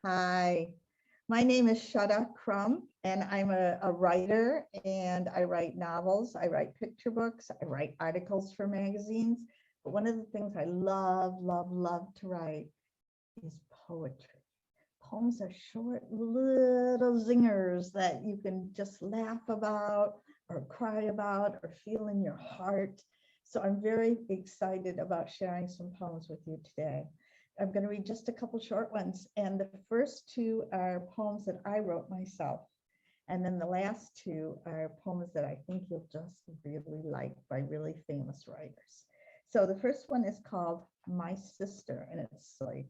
Hi, my name is Shada Crum, and I'm a writer, and I write novels, I write picture books, I write articles for magazines. But one of the things I love to write is poetry. Poems are short little zingers that you can just laugh about or cry about or feel in your heart. So I'm very excited about sharing some poems with you today. I'm going to read just a couple short ones. And the first two are poems that I wrote myself. And then the last two are poems that I think you'll just really like by really famous writers. So the first one is called My Sister, and it's silly.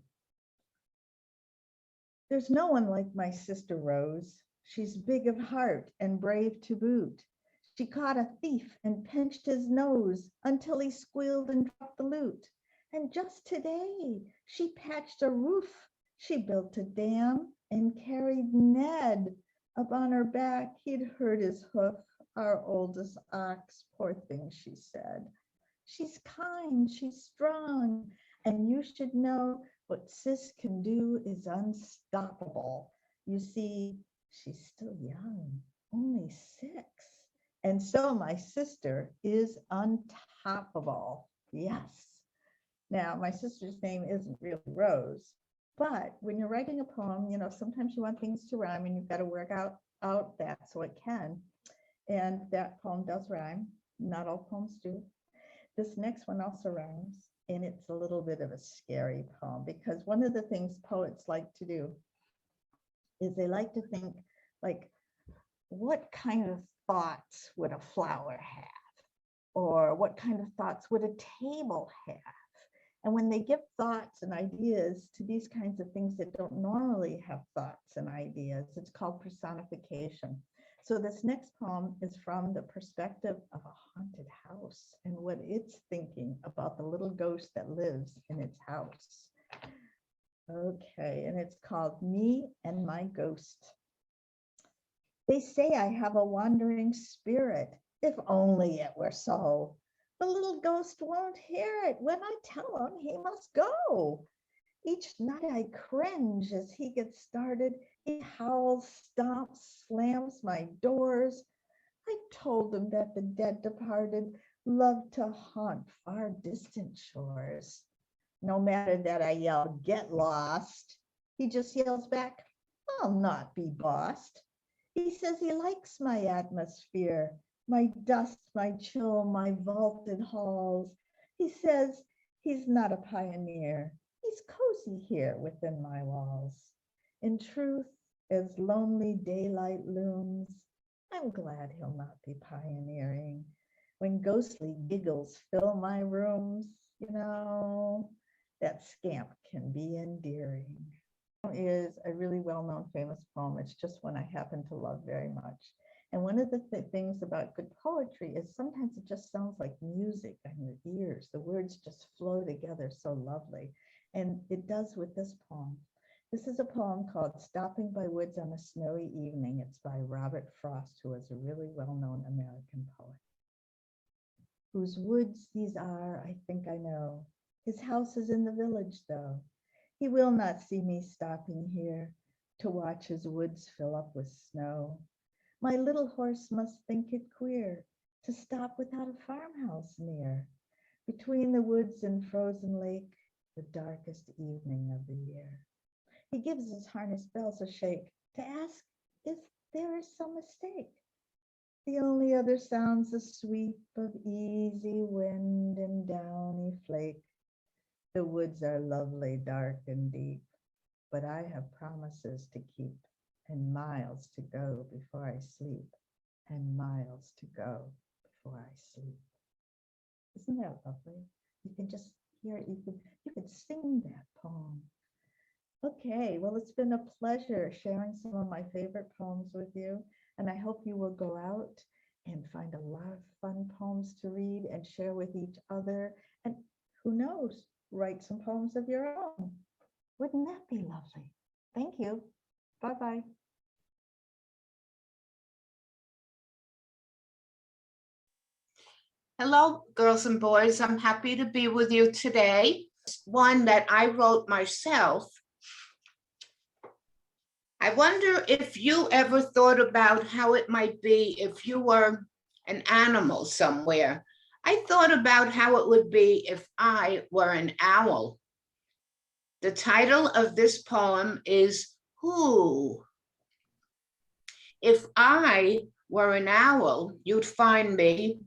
There's no one like my sister Rose. She's big of heart and brave to boot. She caught a thief and pinched his nose until he squealed and dropped the loot. And just today, she patched a roof. She built a dam and carried Ned. Up on her back, he'd hurt his hoof, our oldest ox, poor thing, she said. She's kind, she's strong, and you should know what Sis can do is unstoppable. You see, she's still young, only 6. And so my sister is untoppable. Yes. Now, my sister's name isn't really Rose, but when you're writing a poem, you know, sometimes you want things to rhyme and you've got to work out that so it can. And that poem does rhyme. Not all poems do. This next one also rhymes, and it's a little bit of a scary poem because one of the things poets like to do is they like to think, like, what kind of thoughts would a flower have? Or what kind of thoughts would a table have? And when they give thoughts and ideas to these kinds of things that don't normally have thoughts and ideas, it's called personification. So this next poem is from the perspective of a haunted house and what it's thinking about the little ghost that lives in its house. Okay, and it's called Me and My Ghost. They say I have a wandering spirit. If only it were so. The little ghost won't hear it. When I tell him he must go. Each night I cringe as he gets started. He howls, stomps, slams my doors. I told him that the dead departed loved to haunt far distant shores. No matter that I yell, get lost, he just yells back, I'll not be bossed. He says he likes my atmosphere, my dust, my chill, my vaulted halls. He says he's not a pioneer. He's cozy here within my walls. In truth, as lonely daylight looms, I'm glad he'll not be pioneering. When ghostly giggles fill my rooms, you know, that scamp can be endearing. Is a really well-known famous poem. It's just one I happen to love very much. And one of the things about good poetry is sometimes it just sounds like music on your ears. The words just flow together so lovely. And it does with this poem. This is a poem called Stopping by Woods on a Snowy Evening. It's by Robert Frost, who is a really well-known American poet. Whose woods these are, I think I know. His house is in the village, though. He will not see me stopping here to watch his woods fill up with snow. My little horse must think it queer to stop without a farmhouse near. Between the woods and frozen lake, the darkest evening of the year. He gives his harness bells a shake to ask if there is some mistake. The only other sound's the sweep of easy wind and downy flake. The woods are lovely, dark and deep, but I have promises to keep and miles to go before I sleep, and miles to go before I sleep. Isn't that lovely? You can just hear it. You could sing that poem. Okay, well, it's been a pleasure sharing some of my favorite poems with you, and I hope you will go out and find a lot of fun poems to read and share with each other, and who knows, write some poems of your own. Wouldn't that be lovely? Thank you. Bye-bye. Hello, girls and boys. I'm happy to be with you today. One that I wrote myself I wonder if you ever thought about how it might be if you were an animal somewhere. I thought about how it would be if I were an owl. The title of this poem is Who? If I were an owl, you'd find me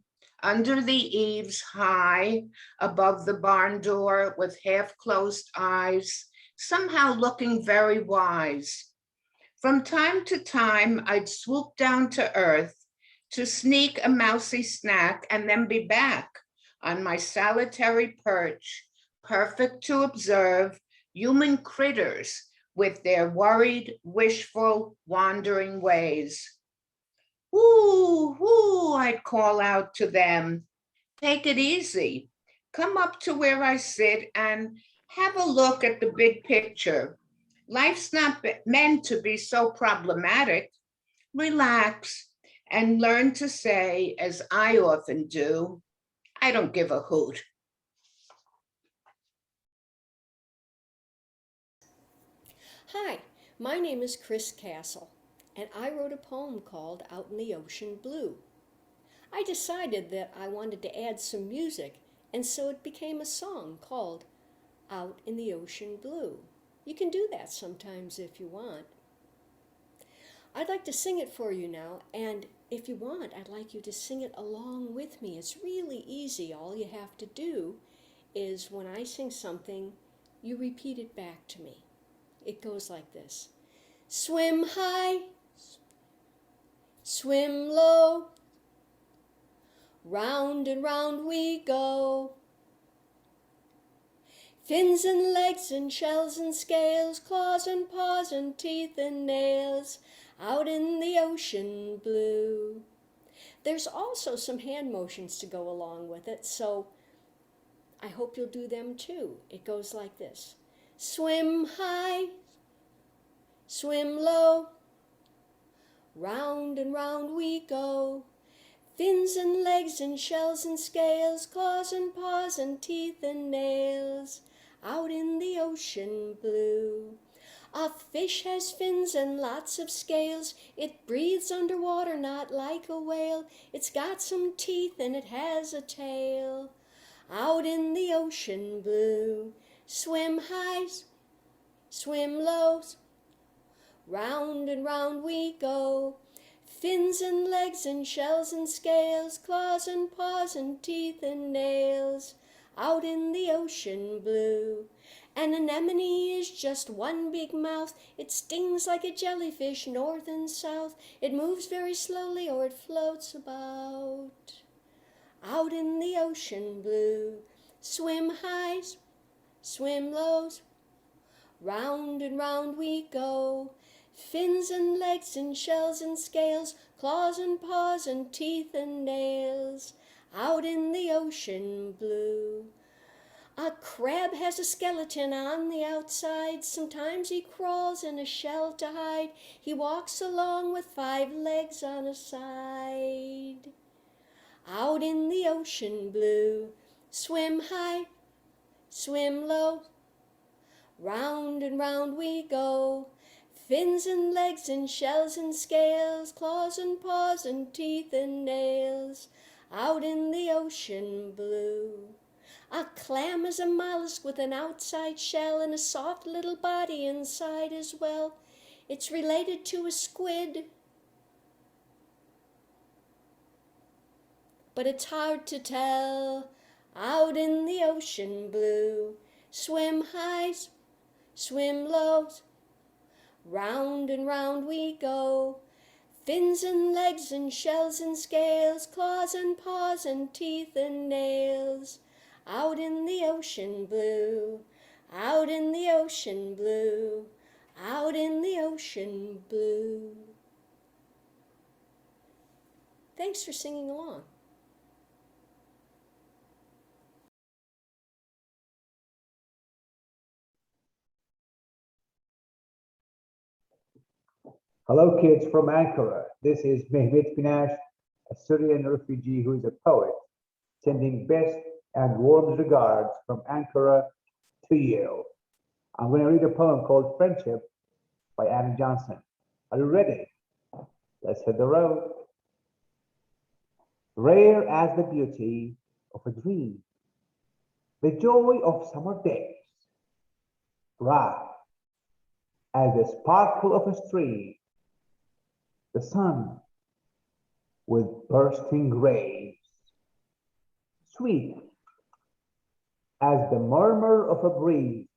under the eaves high above the barn door with half-closed eyes, somehow looking very wise. From time to time, I'd swoop down to earth to sneak a mousy snack and then be back on my solitary perch, perfect to observe human critters with their worried, wishful, wandering ways. Woo, woo, I'd call out to them. Take it easy. Come up to where I sit and have a look at the big picture. Life's not meant to be so problematic. Relax and learn to say, as I often do, I don't give a hoot. Hi, my name is Chris Kastle, and I wrote a poem called Out in the Ocean Blue. I decided that I wanted to add some music, and so it became a song called Out in the Ocean Blue. You can do that sometimes if you want. I'd like to sing it for you now, and if you want, I'd like you to sing it along with me. It's really easy. All you have to do is when I sing something, you repeat it back to me. It goes like this. Swim high, swim low, round and round we go. Fins and legs and shells and scales, claws and paws and teeth and nails, out in the ocean blue. There's also some hand motions to go along with it, so I hope you'll do them too. It goes like this. Swim high, swim low, round and round we go. Fins and legs and shells and scales, claws and paws and teeth and nails, out in the ocean blue. A fish has fins and lots of scales. It breathes underwater, not like a whale. It's got some teeth and it has a tail. Out in the ocean blue. Swim high, swim low, round and round we go. Fins and legs and shells and scales, claws and paws and teeth and nails, out in the ocean blue. An anemone is just one big mouth. It stings like a jellyfish north and south. It moves very slowly or it floats about. Out in the ocean blue. Swim high, swim low, round and round we go. Fins and legs and shells and scales, claws and paws and teeth and nails, out in the ocean blue. A crab has a skeleton on the outside. Sometimes he crawls in a shell to hide. He walks along with 5 legs on a side. Out in the ocean blue. Swim high, swim low, round and round we go. Fins and legs and shells and scales, claws and paws and teeth and nails, out in the ocean blue. A clam is a mollusk with an outside shell and a soft little body inside as well. It's related to a squid, but it's hard to tell. Out in the ocean blue. Swim high, swim low, round and round we go. Fins and legs and shells and scales, claws and paws and teeth and nails, out in the ocean blue, out in the ocean blue, out in the ocean blue. Thanks for singing along. Hello, kids from Ankara. This is Mehmet Güneş, a Syrian refugee who is a poet, sending best and warm regards from Ankara to you. I'm going to read a poem called Friendship by Annie Johnson. Are you ready? Let's hit the road. Rare as the beauty of a dream, the joy of summer days, bright as the sparkle of a stream, the sun with bursting rays, sweet as the murmur of a breeze,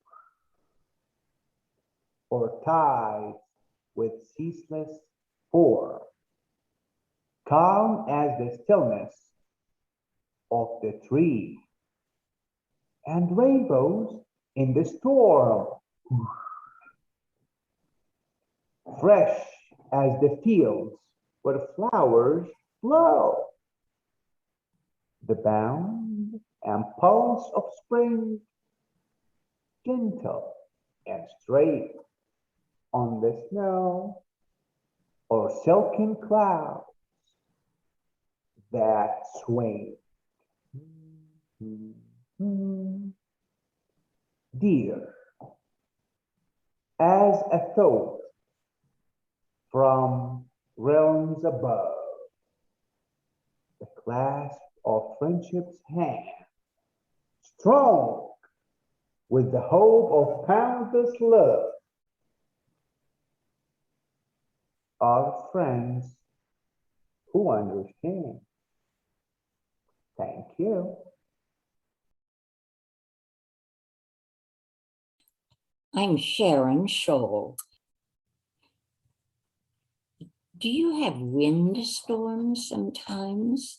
or tides with ceaseless pour, calm as the stillness of the tree, and rainbows in the storm, fresh as the fields where flowers blow, the bound and pulse of spring, gentle and straight on the snow or silken clouds that swing. Dear as a thought from realms above, the clasp of friendship's hand, strong with the hope of boundless love, are friends who understand. Thank you. I'm Sharon Scholl. Do you have wind storms sometimes?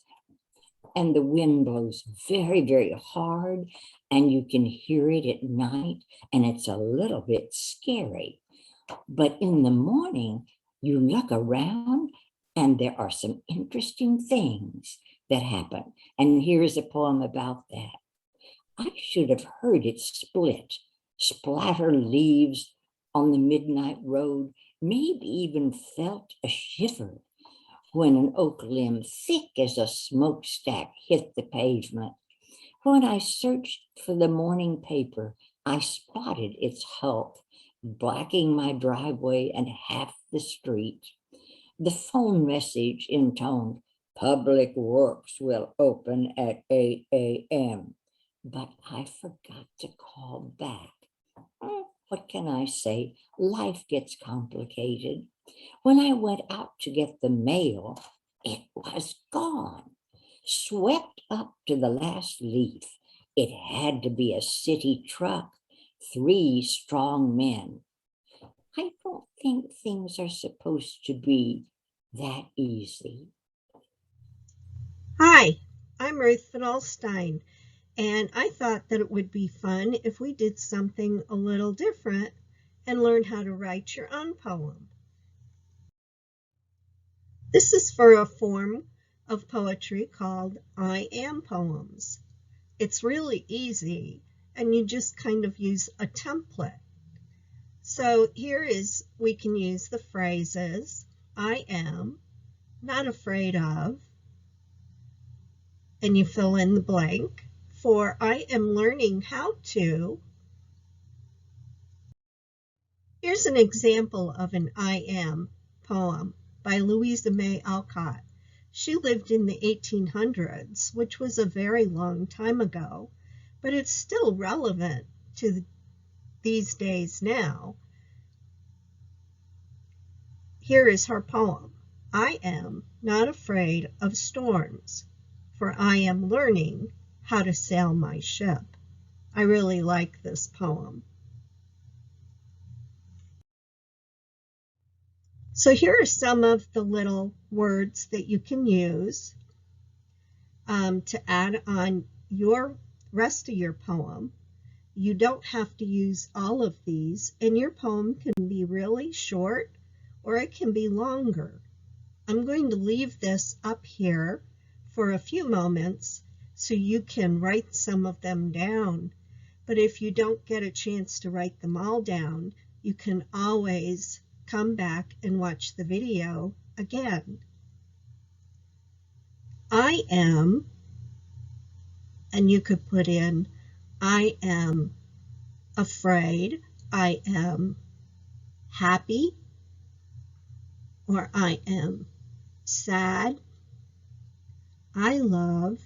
And the wind blows very, very hard, and you can hear it at night, and it's a little bit scary. But in the morning, you look around, and there are some interesting things that happen. And here's a poem about that. I should have heard it split, splatter leaves on the midnight road, maybe even felt a shiver when an oak limb thick as a smokestack hit the pavement. When I searched for the morning paper, I spotted its hulk, blacking my driveway and half the street. The phone message intoned, "Public Works will open at 8 a.m. But I forgot to call back. What can I say? Life gets complicated. When I went out to get the mail, it was gone, swept up to the last leaf. It had to be a city truck, 3 strong men. I don't think things are supposed to be that easy. Hi, I'm Ruth Van Alstyne, and I thought that it would be fun if we did something a little different and learn how to write your own poem. This is for a form of poetry called I Am Poems. It's really easy, and you just kind of use a template. So we can use the phrases, I am, not afraid of, and you fill in the blank. For I am learning how to. Here's an example of an I am poem by Louisa May Alcott. She lived in the 1800s, which was a very long time ago, but it's still relevant to these days now. Here is her poem. I am not afraid of storms, for I am learning how to sail my ship. I really like this poem. So here are some of the little words that you can use to add on your rest of your poem. You don't have to use all of these, and your poem can be really short or it can be longer. I'm going to leave this up here for a few moments so you can write some of them down. But if you don't get a chance to write them all down, you can always come back and watch the video again. I am, and you could put in, I am afraid, I am happy, or I am sad. I love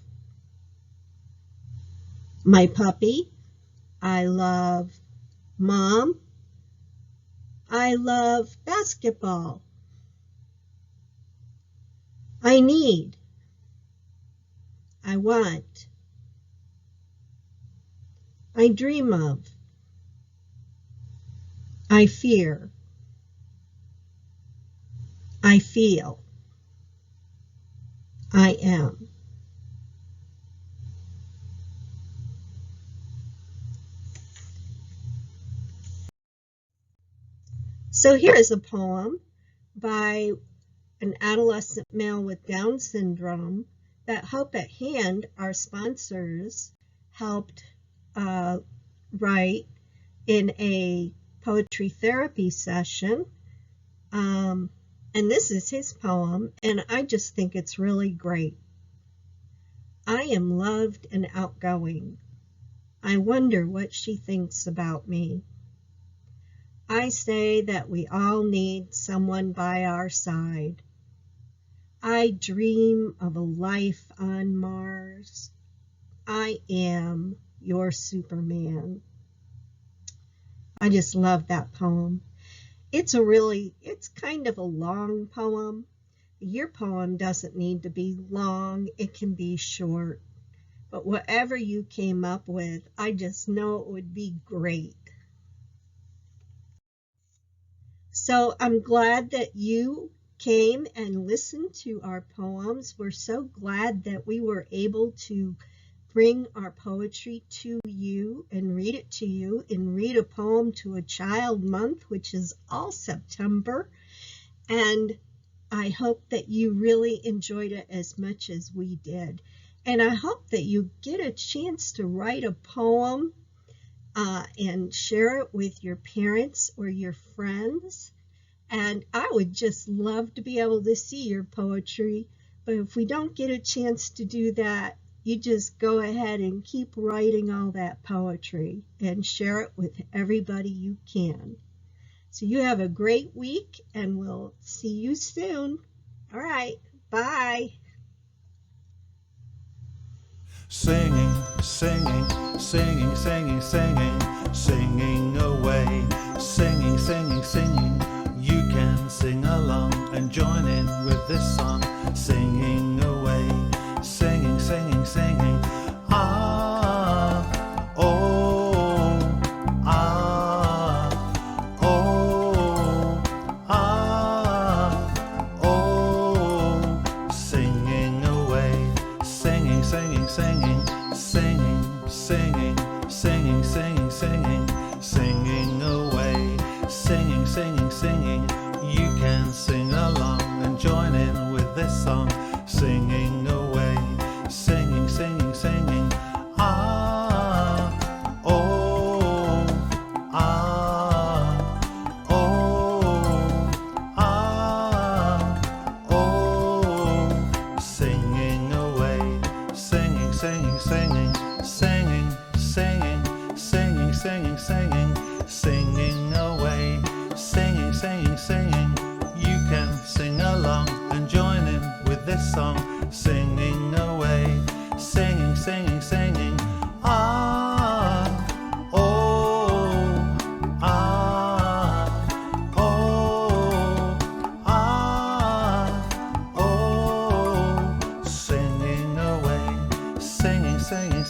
my puppy. I love mom. I love basketball. I need. I want. I dream of. I fear. I feel. I am. So here is a poem by an adolescent male with Down syndrome that Hope at Hand, our sponsors, helped write in a poetry therapy session. And this is his poem, and I just think it's really great. I am loved and outgoing. I wonder what she thinks about me. I say that we all need someone by our side. I dream of a life on Mars. I am your Superman. I just love that poem. It's kind of a long poem. Your poem doesn't need to be long. It can be short. But whatever you came up with, I just know it would be great. So I'm glad that you came and listened to our poems. We're so glad that we were able to bring our poetry to you and read it to you and read a poem to a child month, which is all September. And I hope that you really enjoyed it as much as we did. And I hope that you get a chance to write a poem and share it with your parents or your friends. And I would just love to be able to see your poetry. But if we don't get a chance to do that, you just go ahead and keep writing all that poetry and share it with everybody you can. So you have a great week, and we'll see you soon. All right, bye. Singing, singing, singing, singing, singing, singing away. Singing, singing, singing. You can sing along and join in with this song. Singing away. Singing, singing, singing. Ah, oh, ah, oh, ah, oh. Singing away. Singing, singing, singing, singing, singing, singing, singing, singing, singing away. Singing, singing, singing. You can sing along and join in with this song. Singing away. Singing, singing, singing. Ah, oh, ah, oh, ah, oh. Singing away. Singing, singing, singing, singing, singing, singing, singing, singing, singing away. Singing, singing, singing. You can sing along and join in with this song. Singing away. Singing, singing, singing. Ah, oh, ah, oh, ah, oh. Singing away. Singing, singing,